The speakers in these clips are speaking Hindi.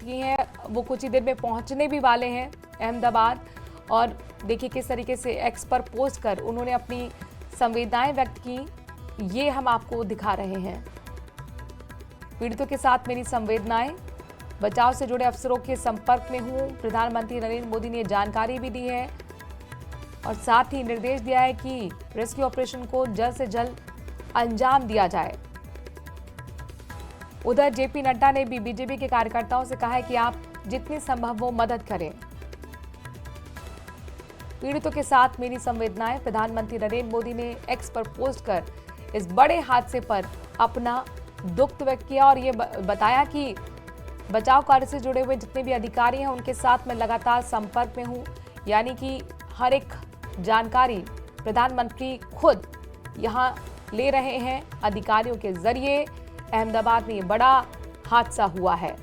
बाकी हैं वो कुछ ही देर में पहुंचने भी वाले हैं अहमदाबाद। और देखिए किस तरीके से एक्स पर पोस्ट कर उन्होंने अपनी संवेदनाएं व्यक्त की, ये हम आपको दिखा रहे हैं। पीड़ितों के साथ मेरी संवेदनाएं, बचाव से जुड़े अफसरों के संपर्क में हूं। प्रधानमंत्री नरेंद्र मोदी ने जानकारी भी दी है और साथ ही निर्देश दिया है कि रेस्क्यू ऑपरेशन को जल्द से जल्द अंजाम दिया जाए। उधर जेपी नड्डा ने भी बीजेपी के कार्यकर्ताओं से कहा है कि आप जितनी संभव हो मदद करें। पीड़ितों के साथ मेरी संवेदनाएं, प्रधानमंत्री नरेंद्र मोदी ने एक्स पर पोस्ट कर इस बड़े हादसे पर अपना दुख व्यक्त किया और ये बताया कि बचाव कार्य से जुड़े हुए जितने भी अधिकारी हैं उनके साथ मैं लगातार संपर्क में हूं। यानी कि हर एक जानकारी प्रधानमंत्री खुद यहां ले रहे हैं अधिकारियों के जरिए। अहमदाबाद में ये बड़ा हादसा हुआ है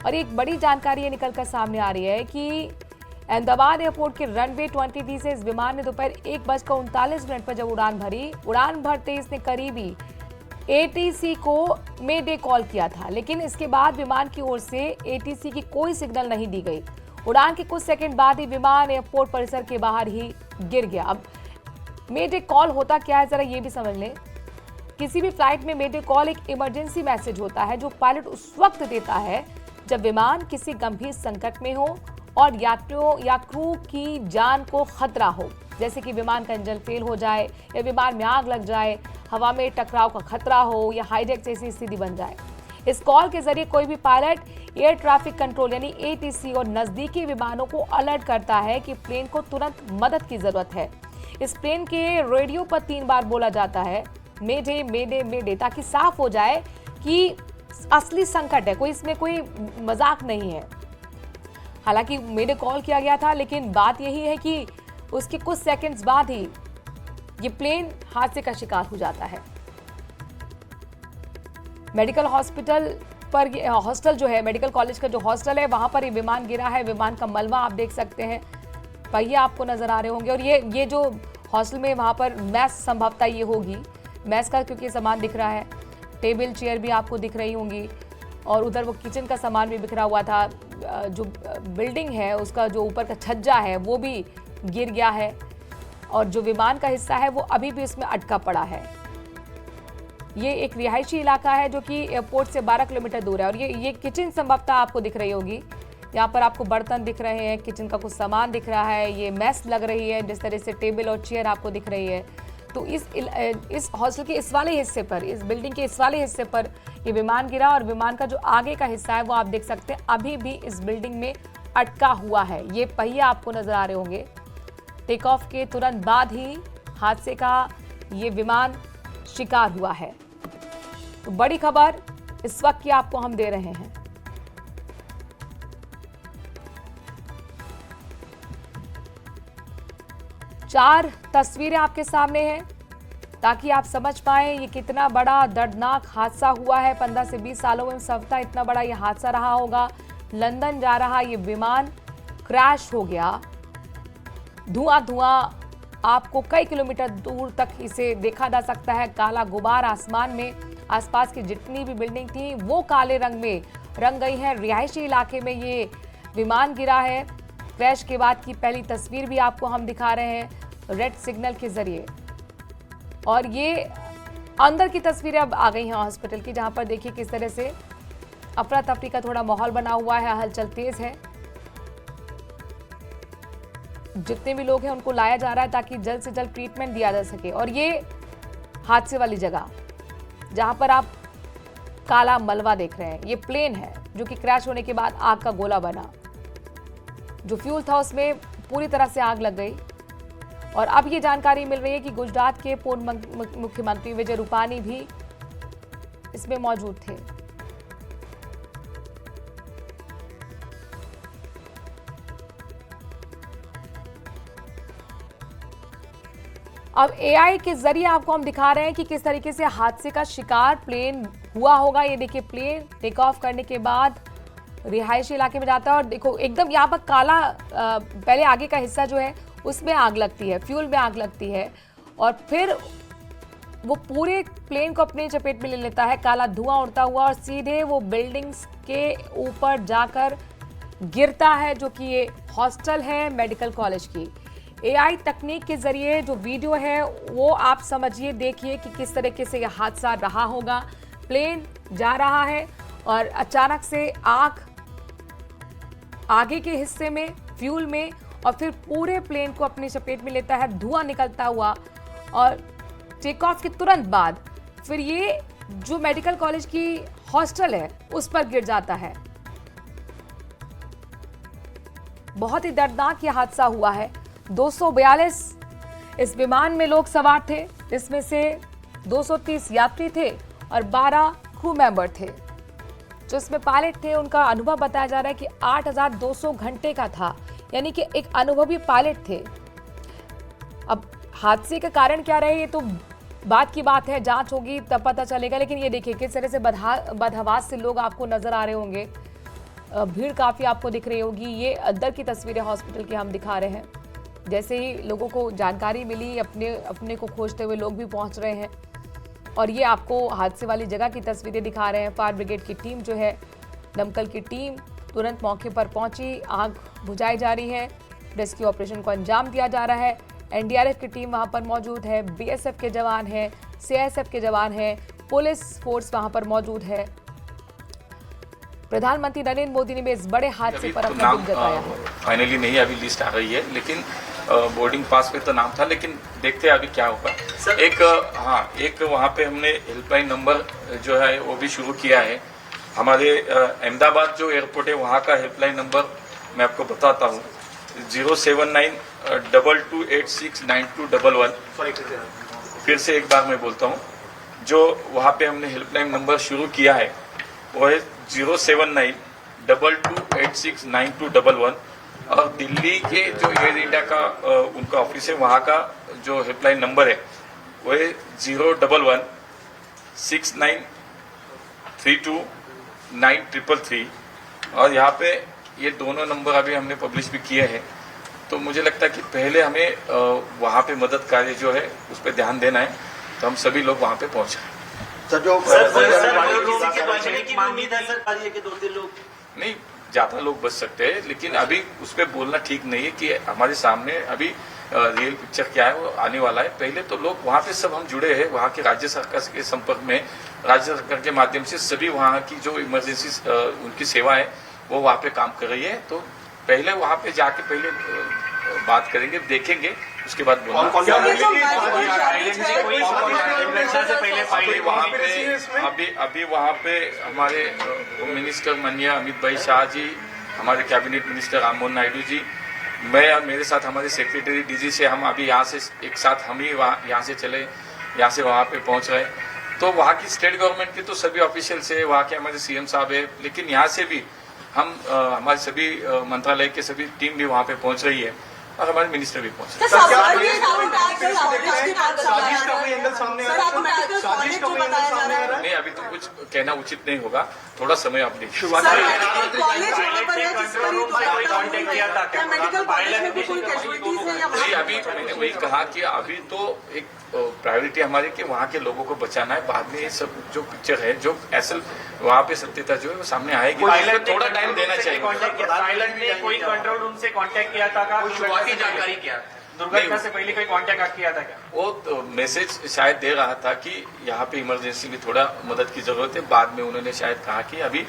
और एक बड़ी जानकारी ये निकलकर सामने आ रही है कि अहमदाबाद एयरपोर्ट के रनवे 20D से इस विमान ने दोपहर 1:39 पर जब उड़ान भरी, उड़ान भरते इसने करीबी ATC को मेडे कॉल किया था, लेकिन इसके बाद विमान की ओर से ATC की कोई सिग्नल नहीं दी गई। उड़ान के कुछ सेकंड बाद ही विमान एयरपोर्ट परिसर के बाहर ही गिर गया। अब मेडे कॉल होता क्या है जरा ये भी समझ लें। किसी भी फ्लाइट में मेडे कॉल एक इमरजेंसी मैसेज होता है जो पायलट उस वक्त देता है जब विमान किसी गंभीर संकट में हो और यात्रियों या क्रू की जान को खतरा हो, जैसे कि विमान का इंजन फेल हो जाए या विमान में आग लग जाए, हवा में टकराव का खतरा हो या हाईजैक जैसी स्थिति बन जाए। इस कॉल के जरिए कोई भी पायलट एयर ट्रैफिक कंट्रोल यानी ATC और नजदीकी विमानों को अलर्ट करता है कि प्लेन को तुरंत मदद की जरूरत है। इस प्लेन के रेडियो पर 3 बार बोला जाता है मेडे मेडे मेडे, ताकि साफ हो जाए कि असली संकट है, कोई इसमें कोई मजाक नहीं है। हालांकि मेडे कॉल किया गया था, लेकिन बात यही है कि उसके कुछ सेकंड्स बाद ही ये प्लेन हादसे का शिकार हो जाता है। मेडिकल हॉस्पिटल पर हॉस्टल जो है, मेडिकल कॉलेज का जो हॉस्टल है वहां पर ये विमान गिरा है। विमान का मलबा आप देख सकते हैं, पहिए आपको नजर आ रहे होंगे। और ये जो हॉस्टल में वहां पर मैस संभवतः ये होगी, मैस का क्योंकि सामान दिख रहा है, टेबल चेयर भी आपको दिख रही होंगी और उधर वो किचन का सामान भी बिखरा हुआ था। जो बिल्डिंग है उसका जो ऊपर का छज्जा है वो भी गिर गया है और जो विमान का हिस्सा है वो अभी भी इसमें अटका पड़ा है। ये एक रिहायशी इलाका है जो कि एयरपोर्ट से 12 किलोमीटर दूर है और ये किचन संभवतः आपको दिख रही होगी। यहाँ पर आपको बर्तन दिख रहे हैं, किचन का कुछ सामान दिख रहा है, ये मेस लग रही है, जिस तरह से टेबल और चेयर आपको दिख रही है। तो इस हॉस्टल के इस वाले हिस्से पर, इस बिल्डिंग के इस वाले हिस्से पर ये विमान गिरा और विमान का जो आगे का हिस्सा है वो आप देख सकते हैं अभी भी इस बिल्डिंग में अटका हुआ है। ये पहिए आपको नजर आ रहे होंगे। टेक ऑफ के तुरंत बाद ही हादसे का ये विमान शिकार हुआ है। तो बड़ी खबर इस वक्त की आपको हम दे रहे हैं। चार तस्वीरें आपके सामने हैं ताकि आप समझ पाएं ये कितना बड़ा दर्दनाक हादसा हुआ है। 15 से 20 सालों में संभवतः इतना बड़ा ये हादसा रहा होगा। लंदन जा रहा ये विमान क्रैश हो गया। धुआं धुआं आपको कई किलोमीटर दूर तक इसे देखा जा सकता है। काला गुबार आसमान में, आसपास की जितनी भी बिल्डिंग थी वो काले रंग में रंग गई है। रिहायशी इलाके में ये विमान गिरा है। क्रैश के बाद की पहली तस्वीर भी आपको हम दिखा रहे हैं रेड सिग्नल के जरिए। और ये अंदर की तस्वीरें अब आ गई हैं हॉस्पिटल की, जहां पर देखिए किस तरह से अफरा तफरी का थोड़ा माहौल बना हुआ है, हलचल तेज है। जितने भी लोग हैं उनको लाया जा रहा है ताकि जल्द से जल्द ट्रीटमेंट दिया जा सके। और ये हादसे वाली जगह जहां पर आप काला मलबा देख रहे हैं, ये प्लेन है जो कि क्रैश होने के बाद आग का गोला बना। जो फ्यूल था उसमें पूरी तरह से आग लग गई। और अब ये जानकारी मिल रही है कि गुजरात के पूर्व मुख्यमंत्री विजय रूपानी भी इसमें मौजूद थे। अब AI के जरिए आपको हम दिखा रहे हैं कि किस तरीके से हादसे का शिकार प्लेन हुआ होगा। ये देखिए प्लेन टेक ऑफ करने के बाद रिहायशी इलाके में जाता है और देखो एकदम यहाँ पर काला पहले आगे का हिस्सा जो है उसमें आग लगती है, फ्यूल में आग लगती है और फिर वो पूरे प्लेन को अपनी चपेट में ले लेता है। काला धुआं उड़ता हुआ और सीधे वो बिल्डिंग्स के ऊपर जाकर गिरता है, जो कि ये हॉस्टल है मेडिकल कॉलेज की। एआई तकनीक के जरिए जो वीडियो है वो आप समझिए, देखिए कि किस तरीके से यह हादसा रहा होगा। प्लेन जा रहा है और अचानक से आग आगे के हिस्से में, फ्यूल में, और फिर पूरे प्लेन को अपनी चपेट में लेता है, धुआं निकलता हुआ, और टेक ऑफ के तुरंत बाद फिर ये जो मेडिकल कॉलेज की हॉस्टल है उस पर गिर जाता है। बहुत ही दर्दनाक यह हादसा हुआ है। 242 इस विमान में लोग सवार थे, इसमें से 230 यात्री थे और 12 क्रू मेंबर थे। जो इसमें पायलट थे उनका अनुभव बताया जा रहा है कि 8,200 घंटे का था, यानी कि एक अनुभवी पायलट थे। अब हादसे का कारण क्या रहे ये तो बात की बात है, जांच होगी तब पता चलेगा। लेकिन ये देखिए किस तरह से बदहवास से लोग आपको नजर आ रहे होंगे, भीड़ काफी आपको दिख रही होगी। ये अंदर की तस्वीरें हॉस्पिटल की हम दिखा रहे हैं। जैसे ही लोगों को जानकारी मिली, अपने को खोजते हुए लोग भी पहुंच रहे हैं, और ये आपको हादसे वाली जगह की तस्वीरें दिखा रहे हैं। फायर ब्रिगेड की टीम जो है, दमकल की टीम तुरंत मौके पर पहुंची, आग बुझाई जा रही है, रेस्क्यू ऑपरेशन को अंजाम दिया जा रहा है। एनडीआरएफ की टीम वहां पर मौजूद है, बीएसएफ के जवान हैं, सीआईएसएफ के जवान हैं, पुलिस फोर्स वहां पर मौजूद है। प्रधानमंत्री नरेंद्र मोदी ने भी इस बड़े हादसे पर अपना दुख जताया है। फाइनली नहीं अभी लिस्ट आ रही है, लेकिन बोर्डिंग पास पे तो नाम था, लेकिन देखते हैं अभी क्या होगा। एक वहाँ पे हमने हेल्पलाइन नंबर जो है वो भी शुरू किया है। हमारे अहमदाबाद जो एयरपोर्ट है वहाँ का हेल्पलाइन नंबर मैं आपको बताता हूँ, 07922869211। फिर से एक बार मैं बोलता हूँ, जो वहाँ पे हमने हेल्पलाइन नंबर शुरू किया है वो है 07922869211। और दिल्ली के जो एयर इंडिया का उनका ऑफिस है वहाँ का जो हेल्पलाइन नंबर है वो है 01169329333। और यहाँ पे ये दोनों नंबर अभी हमने पब्लिश भी किए हैं। तो मुझे लगता है कि पहले हमें वहाँ पे मदद कार्य जो है उस पर ध्यान देना है, तो हम सभी लोग वहाँ पे पहुँचे। नहीं, ज्यादा लोग बच सकते हैं, लेकिन अभी उस पर बोलना ठीक नहीं है कि हमारे सामने अभी रियल पिक्चर क्या है वो आने वाला है। पहले तो लोग वहाँ पे सब हम जुड़े हैं, वहाँ के राज्य सरकार के संपर्क में, राज्य सरकार के माध्यम से सभी वहाँ की जो इमरजेंसी उनकी सेवा है वो वहाँ पे काम कर रही है। तो पहले वहाँ पे जाके पहले बात करेंगे, देखेंगे, उसके बाद बोलना। अभी वहाँ पे हमारे होम मिनिस्टर माननीय अमित भाई शाह जी, हमारे कैबिनेट मिनिस्टर राममोहन नायडू जी, मैं और मेरे साथ हमारे सेक्रेटरी डीजी से हम अभी यहाँ से एक साथ हम ही यहाँ से चले, यहाँ से वहाँ पे पहुँच रहे। तो वहाँ की स्टेट गवर्नमेंट के तो सभी ऑफिशियल्स है, वहाँ के हमारे सीएम साहब है, लेकिन यहाँ से भी हम हमारे सभी मंत्रालय के सभी टीम भी वहाँ पे पहुँच रही है और हमारे मिनिस्टर भी पहुँच रहे हैं। नहीं, अभी तो कुछ कहना उचित नहीं होगा, थोड़ा समय आप देखिए। अभी मैंने वही कहा कि अभी तो एक प्रायोरिटी हमारी कि वहाँ के लोगों को बचाना है। बाद में ये सब जो पिक्चर है, जो असल वहाँ पे सत्यता जो है वो सामने आएगी, थोड़ा टाइम देना चाहिए। पायलट ने कोई कंट्रोल रूम से कांटेक्ट किया था, शुरुआती जानकारी क्या, दुर्घटना से पहले कोई कांटेक्ट किया था क्या? वो तो मैसेज शायद दे रहा था कि यहाँ पे इमरजेंसी में थोड़ा मदद की जरूरत है। बाद में उन्होंने शायद कहा कि अभी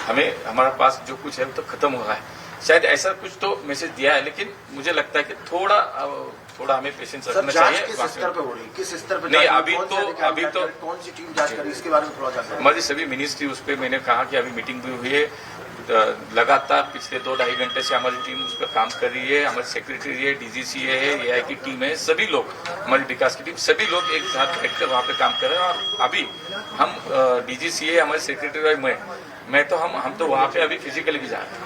हमारे पास जो कुछ है वो तो खत्म हो रहा है, शायद ऐसा कुछ तो मैसेज दिया है। लेकिन मुझे लगता है कि थोड़ा हमें पेशेंस रखना चाहिए। किस स्तर पे हो रही, किस स्तर पे नहीं, अभी तो कौन सी टीम जांच करी, इसके बारे में थोड़ा जानकारी। हमारी सभी मिनिस्ट्री उस पर मैंने कहा कि अभी मीटिंग भी हुई है, लगातार पिछले 2-2.5 घंटे से हमारी टीम उस पर काम कर रही है। हमारी सेक्रेटरी है, डीजीसीए है, एआई की टीम है, सभी लोग, हमारी विकास की टीम, सभी लोग एक साथ बैठकर वहाँ पे काम कर रहे हैं। और अभी हम डीजीसीए, हमारे सेक्रेटरी और मैं तो हम तो वहाँ पे अभी फिजिकली भी जा रहे हैं।